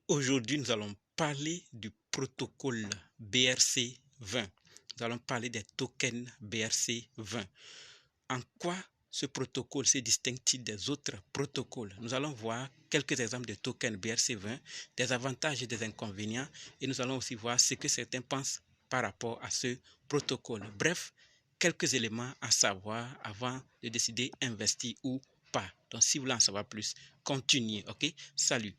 Aujourd'hui, nous allons parler du protocole BRC20. Nous allons parler des tokens BRC20. En quoi ce protocole se distingue-t-il des autres protocoles? Nous allons voir quelques exemples de tokens BRC20, des avantages et des inconvénients, et nous allons aussi voir ce que certains pensent par rapport à ce protocole. Bref, quelques éléments à savoir avant de décider investir ou pas. Donc, si vous voulez en savoir plus, continuez, ok? Salut!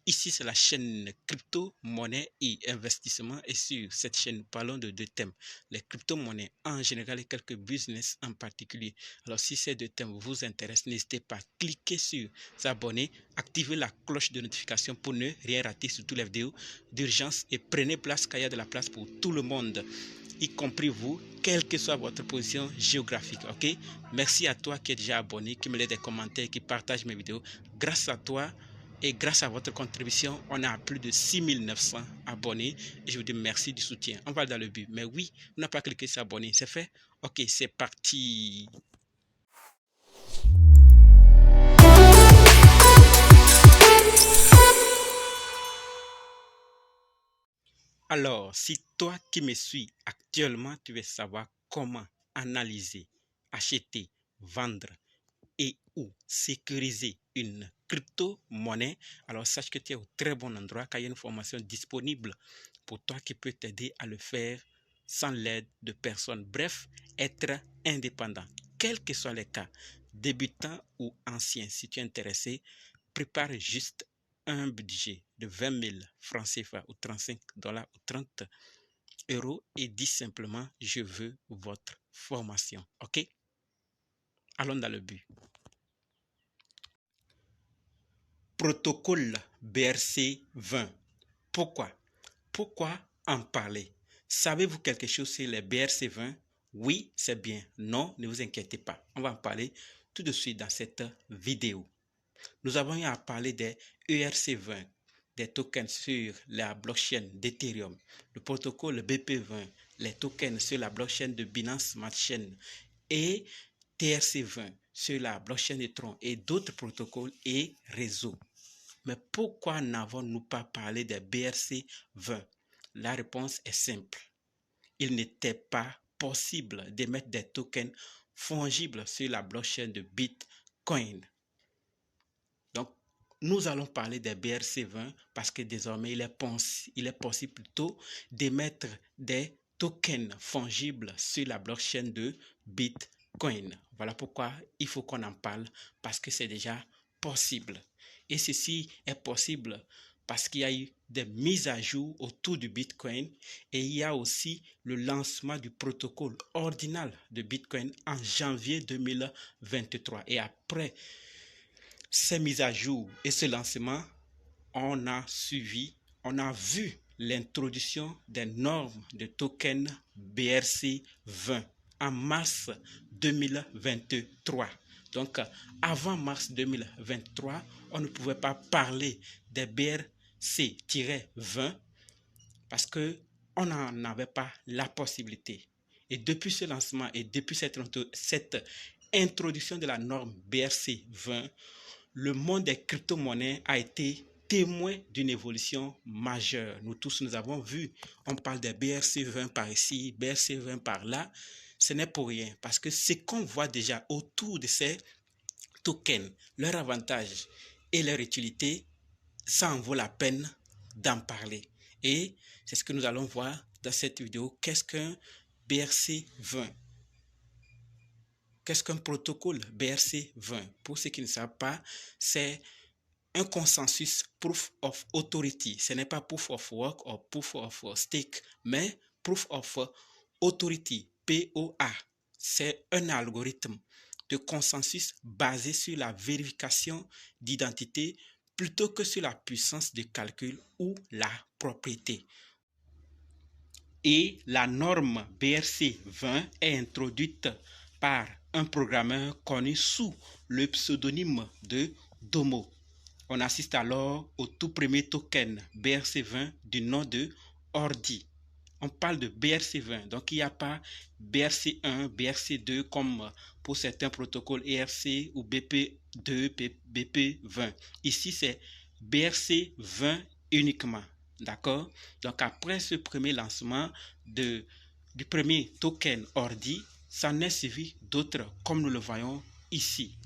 Ici, c'est la chaîne crypto, monnaie et investissement. Et sur cette chaîne, nous parlons de deux thèmes. Les crypto-monnaies en général et quelques business en particulier. Alors, si ces deux thèmes vous intéressent, n'hésitez pas à cliquer sur s'abonner, activez la cloche de notification pour ne rien rater sur toutes les vidéos d'urgence et prenez place car il y a de la place pour tout le monde, y compris vous, quelle que soit votre position géographique, ok? Merci à toi qui es déjà abonné, qui me laisse des commentaires, qui partage mes vidéos. Grâce à toi et grâce à votre contribution, on a plus de 6900 abonnés et je vous dis merci du soutien. On va dans le but. Mais oui, on n'a pas cliqué sur s'abonner, c'est fait? Ok, c'est parti. Alors, si toi qui me suis actuellement, tu veux savoir comment analyser, acheter, vendre et ou sécuriser une crypto-monnaie, alors sache que tu es au très bon endroit car il y a une formation disponible pour toi qui peut t'aider à le faire sans l'aide de personne. Bref, être indépendant, quels que soient les cas, débutant ou ancien. Si tu es intéressé, prépare juste un budget de 20 000 francs CFA ou 35 $ ou 30 € et dis simplement je veux votre formation. Ok? Allons dans le but. Protocole BRC20. Pourquoi? Pourquoi en parler? Savez-vous quelque chose sur les BRC20? Oui, c'est bien. Non, ne vous inquiétez pas. On va en parler tout de suite dans cette vidéo. Nous avons eu à parler des ERC20, des tokens sur la blockchain d'Ethereum, le protocole BP20, les tokens sur la blockchain de Binance Smart Chain et TRC20 sur la blockchain de Tron et d'autres protocoles et réseaux. Mais pourquoi n'avons-nous pas parlé des BRC20? La réponse est simple. Il n'était pas possible d'émettre des tokens fongibles sur la blockchain de Bitcoin. Donc, nous allons parler des BRC20 parce que désormais, il est possible plutôt d'émettre des tokens fongibles sur la blockchain de Bitcoin. Voilà pourquoi il faut qu'on en parle parce que c'est déjà possible. Et ceci est possible parce qu'il y a eu des mises à jour autour du Bitcoin et il y a aussi le lancement du protocole ordinal de Bitcoin en janvier 2023. Et après ces mises à jour et ce lancement, on a vu l'introduction des normes de token BRC20 en mars 2023. Donc, avant mars 2023, on ne pouvait pas parler des BRC-20 parce qu'on n'en avait pas la possibilité. Et depuis ce lancement et depuis cette introduction de la norme BRC20, le monde des crypto-monnaies a été témoin d'une évolution majeure. Nous tous, nous avons vu, on parle des BRC20 par ici, BRC20 par là. Ce n'est pour rien parce que ce qu'on voit déjà autour de ces tokens, leurs avantages et leur utilité, ça en vaut la peine d'en parler. Et c'est ce que nous allons voir dans cette vidéo. Qu'est-ce qu'un BRC20? Qu'est-ce qu'un protocole BRC20? Pour ceux qui ne savent pas, c'est un consensus Proof of Authority. Ce n'est pas Proof of Work ou Proof of Stake, mais Proof of Authority, POA. C'est un algorithme de consensus basé sur la vérification d'identité plutôt que sur la puissance de calcul ou la propriété. Et la norme BRC20 est introduite par un programmeur connu sous le pseudonyme de Domo. On assiste alors au tout premier token BRC20 du nom de Ordi. On parle de BRC20, donc il n'y a pas BRC1, BRC2 comme pour certains protocoles ERC ou BP2, BP20. Ici, c'est BRC20 uniquement. D'accord? Donc, après ce premier lancement du premier token ordi, ça n'est suivi d'autres, comme nous le voyons ici.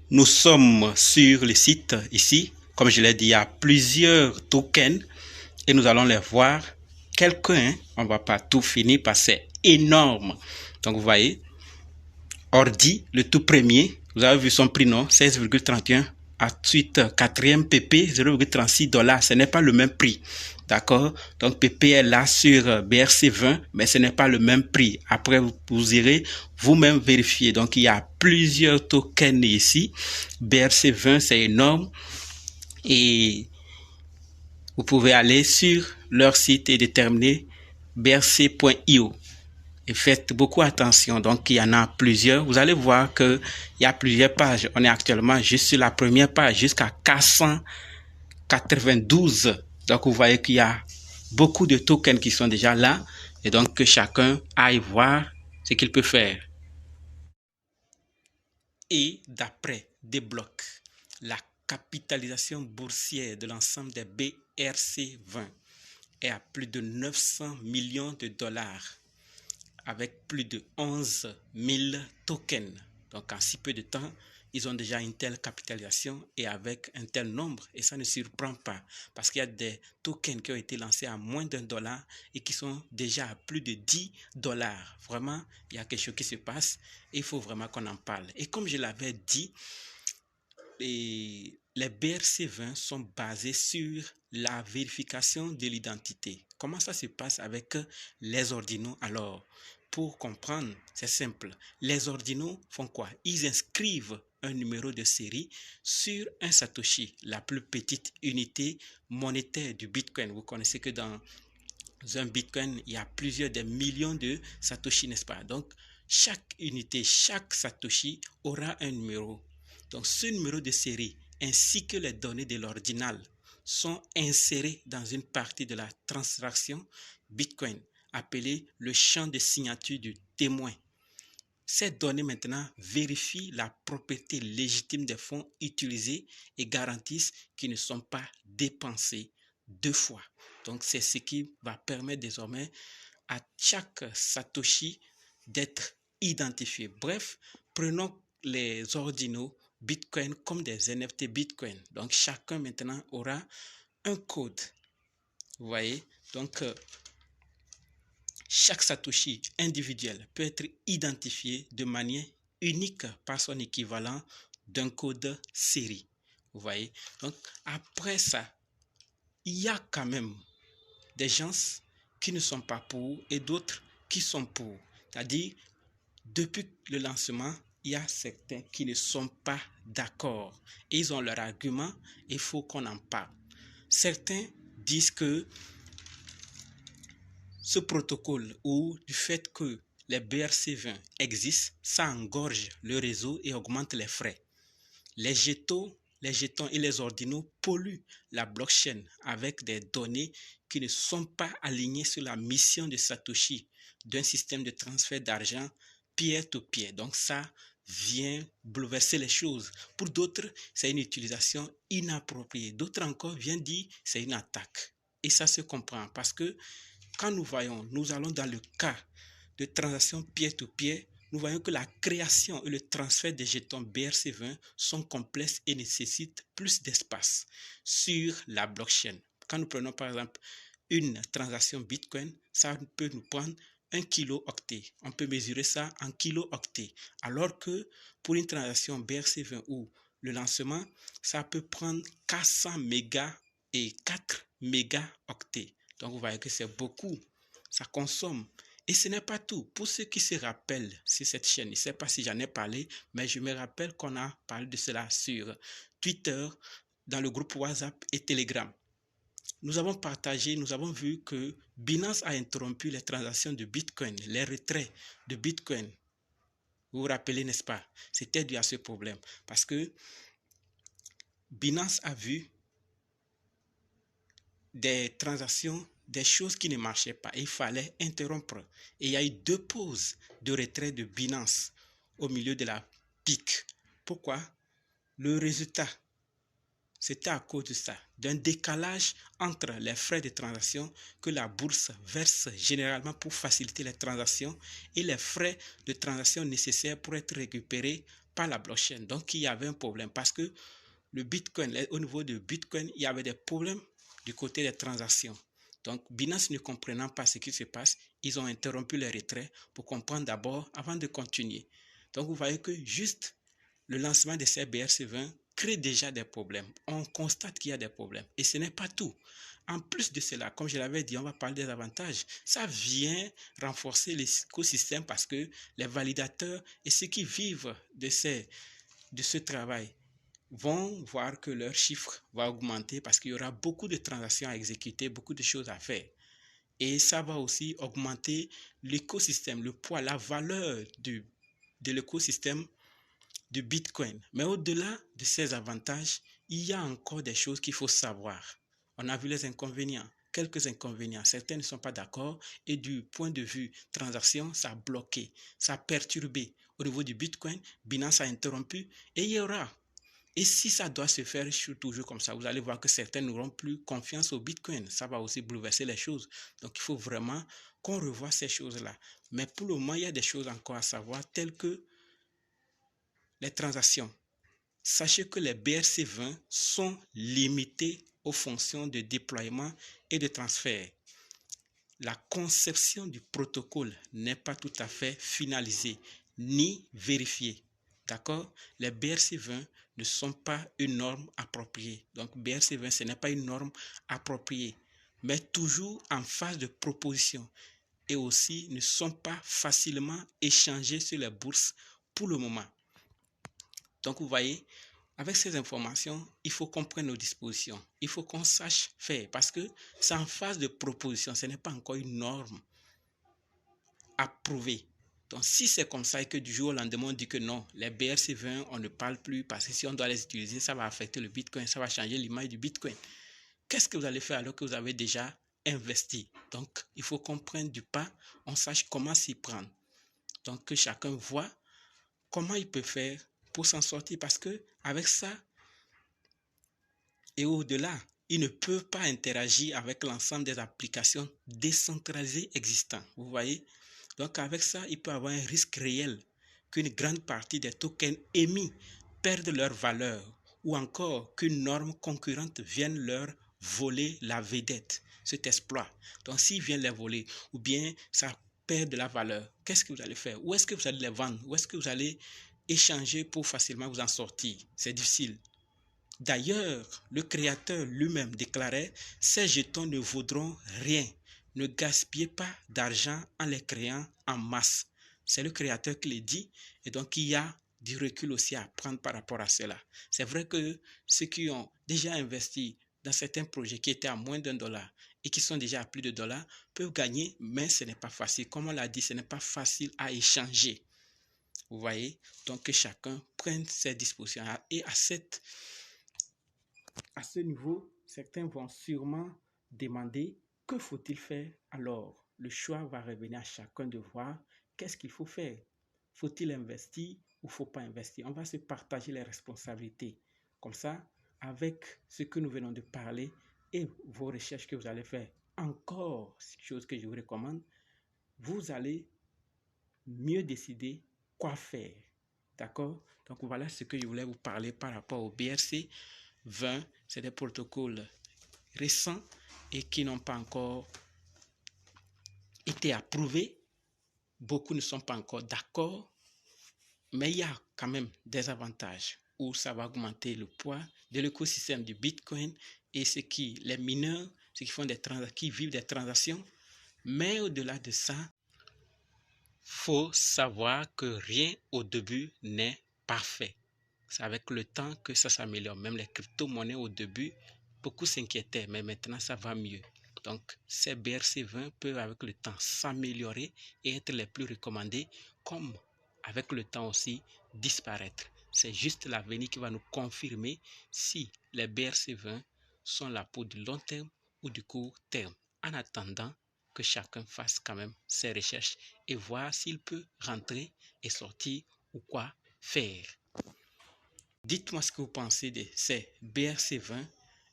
Nous sommes sur le site ici. Comme je l'ai dit, il y a plusieurs tokens et nous allons les voir. Quelques-uns, on ne va pas tout finir parce que c'est énorme. Donc, vous voyez, ordi, le tout premier, vous avez vu son prix, non? 16,31. Ensuite, quatrième PP, 0,36 $. Ce n'est pas le même prix. D'accord? Donc, PP est là sur BRC20, mais ce n'est pas le même prix. Après, vous irez vous-même vérifier. Donc, il y a plusieurs tokens ici. BRC20, c'est énorme. Et vous pouvez aller sur leur site et déterminer brc.io. Et faites beaucoup attention. Donc, il y en a plusieurs. Vous allez voir qu'il y a plusieurs pages. On est actuellement juste sur la première page jusqu'à 492. Donc, vous voyez qu'il y a beaucoup de tokens qui sont déjà là. Et donc, que chacun aille voir ce qu'il peut faire. Et d'après Débloc, la capitalisation boursière de l'ensemble des BRC20 est à plus de 900 millions de dollars. Avec plus de 11 000 tokens. Donc, en si peu de temps, ils ont déjà une telle capitalisation et avec un tel nombre. Et ça ne surprend pas parce qu'il y a des tokens qui ont été lancés à moins d'$1 et qui sont déjà à plus de 10 $. Vraiment, il y a quelque chose qui se passe et il faut vraiment qu'on en parle. Et comme je l'avais dit, les BRC20 sont basés sur la vérification de l'identité. Comment ça se passe avec les ordinaux? Alors, pour comprendre, c'est simple. Les ordinaux font quoi? Ils inscrivent un numéro de série sur un Satoshi, la plus petite unité monétaire du Bitcoin. Vous connaissez que dans un Bitcoin, il y a plusieurs des millions de Satoshi, n'est-ce pas? Donc, chaque unité, chaque Satoshi aura un numéro. Donc, ce numéro de série ainsi que les données de l'ordinal sont insérés dans une partie de la transaction Bitcoin appelée le champ de signature du témoin. Ces données maintenant vérifient la propriété légitime des fonds utilisés et garantissent qu'ils ne sont pas dépensés deux fois. Donc, c'est ce qui va permettre désormais à chaque Satoshi d'être identifié. Bref, prenons les ordinaux Bitcoin comme des NFT Bitcoin. Donc, chacun maintenant aura un code. Vous voyez? Donc, chaque Satoshi individuel peut être identifié de manière unique par son équivalent d'un code série. Vous voyez? Donc, après ça, il y a quand même des gens qui ne sont pas pour et d'autres qui sont pour. C'est-à-dire, depuis le lancement, il y a certains qui ne sont pas d'accord. Ils ont leur argument et il faut qu'on en parle. Certains disent que ce protocole ou du fait que les BRC20 existent, ça engorge le réseau et augmente les frais. Les jetons et les ordinaux polluent la blockchain avec des données qui ne sont pas alignées sur la mission de Satoshi d'un système de transfert d'argent peer-to-peer. Donc ça vient bouleverser les choses. Pour d'autres, c'est une utilisation inappropriée. D'autres encore viennent dire que c'est une attaque. Et ça se comprend parce que quand nous allons dans le cas de transactions peer-to-peer, nous voyons que la création et le transfert des jetons BRC20 sont complexes et nécessitent plus d'espace sur la blockchain. Quand nous prenons par exemple une transaction Bitcoin, ça peut nous prendre 1 kilo-octet. On peut mesurer ça en kilo-octet. Alors que pour une transaction BRC20 ou le lancement, ça peut prendre 400 mégas et 4 mégaoctets. Donc, vous voyez que c'est beaucoup. Ça consomme. Et ce n'est pas tout. Pour ceux qui se rappellent sur cette chaîne, je ne sais pas si j'en ai parlé, mais je me rappelle qu'on a parlé de cela sur Twitter, dans le groupe WhatsApp et Telegram. Nous avons vu que Binance a interrompu les transactions de Bitcoin, les retraits de Bitcoin. Vous vous rappelez, n'est-ce pas? C'était dû à ce problème. Parce que Binance a vu des transactions, des choses qui ne marchaient pas. Il fallait interrompre. Et il y a eu 2 pauses de retrait de Binance au milieu de la pique. Pourquoi? Le résultat c'était à cause de ça, d'un décalage entre les frais de transaction que la bourse verse généralement pour faciliter les transactions et les frais de transaction nécessaires pour être récupérés par la blockchain. Donc, il y avait un problème parce que le Bitcoin, au niveau de Bitcoin, il y avait des problèmes du côté des transactions. Donc, Binance ne comprenant pas ce qui se passe, ils ont interrompu les retraits pour comprendre d'abord avant de continuer. Donc, vous voyez que juste le lancement de ces BRC20 crée déjà des problèmes. On constate qu'il y a des problèmes. Et ce n'est pas tout. En plus de cela, comme je l'avais dit, on va parler des avantages. Ça vient renforcer l'écosystème parce que les validateurs et ceux qui vivent de ce travail vont voir que leur chiffre va augmenter parce qu'il y aura beaucoup de transactions à exécuter, beaucoup de choses à faire. Et ça va aussi augmenter l'écosystème, le poids, la valeur de l'écosystème du Bitcoin. Mais au-delà de ces avantages, il y a encore des choses qu'il faut savoir. On a vu les inconvénients, quelques inconvénients. Certains ne sont pas d'accord et du point de vue transaction, ça a bloqué, ça a perturbé. Au niveau du Bitcoin, Binance a interrompu et il y aura. Et si ça doit se faire toujours comme ça, vous allez voir que certains n'auront plus confiance au Bitcoin. Ça va aussi bouleverser les choses. Donc, il faut vraiment qu'on revoie ces choses-là. Mais pour le moment, il y a des choses encore à savoir, telles que les transactions. Sachez que les BRC20 sont limités aux fonctions de déploiement et de transfert. La conception du protocole n'est pas tout à fait finalisée ni vérifiée. D'accord? Les BRC20 ne sont pas une norme appropriée. Donc BRC20, ce n'est pas une norme appropriée, mais toujours en phase de proposition et aussi ne sont pas facilement échangés sur les bourses pour le moment. Donc, vous voyez, avec ces informations, il faut qu'on prenne nos dispositions. Il faut qu'on sache faire parce que c'est en phase de proposition. Ce n'est pas encore une norme approuvée. Donc, si c'est comme ça et que du jour au lendemain, on dit que non, les BRC20, on ne parle plus parce que si on doit les utiliser, ça va affecter le Bitcoin, ça va changer l'image du Bitcoin. Qu'est-ce que vous allez faire alors que vous avez déjà investi? Donc, il faut qu'on prenne du pas, on sache comment s'y prendre. Donc, que chacun voit comment il peut faire pour s'en sortir parce que avec ça et au-delà, il ne peut pas interagir avec l'ensemble des applications décentralisées existantes. Vous voyez? Donc avec ça, il peut avoir un risque réel qu'une grande partie des tokens émis perdent leur valeur ou encore qu'une norme concurrente vienne leur voler la vedette, cet exploit. Donc s'ils viennent les voler ou bien ça perd de la valeur, qu'est-ce que vous allez faire? Où est-ce que vous allez les vendre? Où est-ce que vous allez échanger pour facilement vous en sortir? C'est difficile. D'ailleurs, le créateur lui-même déclarait « Ces jetons ne vaudront rien. Ne gaspillez pas d'argent en les créant en masse. » C'est le créateur qui le dit et donc il y a du recul aussi à prendre par rapport à cela. C'est vrai que ceux qui ont déjà investi dans certains projets qui étaient à moins d'$1 et qui sont déjà à plus de dollars peuvent gagner, mais ce n'est pas facile. Comme on l'a dit, ce n'est pas facile à échanger. Vous voyez? Donc que chacun prenne ses dispositions. Et à ce niveau, certains vont sûrement demander que faut-il faire alors? Le choix va revenir à chacun de voir qu'est-ce qu'il faut faire. Faut-il investir ou faut pas investir? On va se partager les responsabilités. Comme ça, avec ce que nous venons de parler et vos recherches que vous allez faire, encore chose que je vous recommande, vous allez mieux décider quoi faire. D'accord? Donc voilà ce que je voulais vous parler par rapport au BRC20. C'est des protocoles récents et qui n'ont pas encore été approuvés. Beaucoup ne sont pas encore d'accord, mais il y a quand même des avantages où ça va augmenter le poids de l'écosystème du Bitcoin et les mineurs, ceux qui font qui vivent des transactions. Mais au-delà de ça, faut savoir que rien au début n'est parfait. C'est avec le temps que ça s'améliore. Même les crypto-monnaies au début, beaucoup s'inquiétaient, mais maintenant ça va mieux. Donc ces BRC20 peuvent avec le temps s'améliorer et être les plus recommandés, comme avec le temps aussi disparaître. C'est juste l'avenir qui va nous confirmer si les BRC20 sont là pour du long terme ou du court terme. En attendant, que chacun fasse quand même ses recherches et voir s'il peut rentrer et sortir ou quoi faire. Dites-moi ce que vous pensez de ces BRC20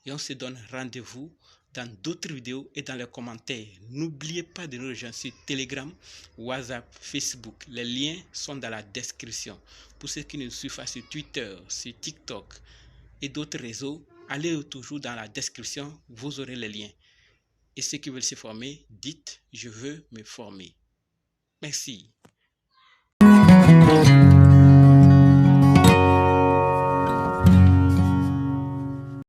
et on se donne rendez-vous dans d'autres vidéos et dans les commentaires. N'oubliez pas de nous rejoindre sur Telegram, WhatsApp, Facebook. Les liens sont dans la description. Pour ceux qui nous suivent sur Twitter, sur TikTok et d'autres réseaux, allez toujours dans la description, vous aurez les liens. Et ceux qui veulent se former, dites « Je veux me former ». Merci.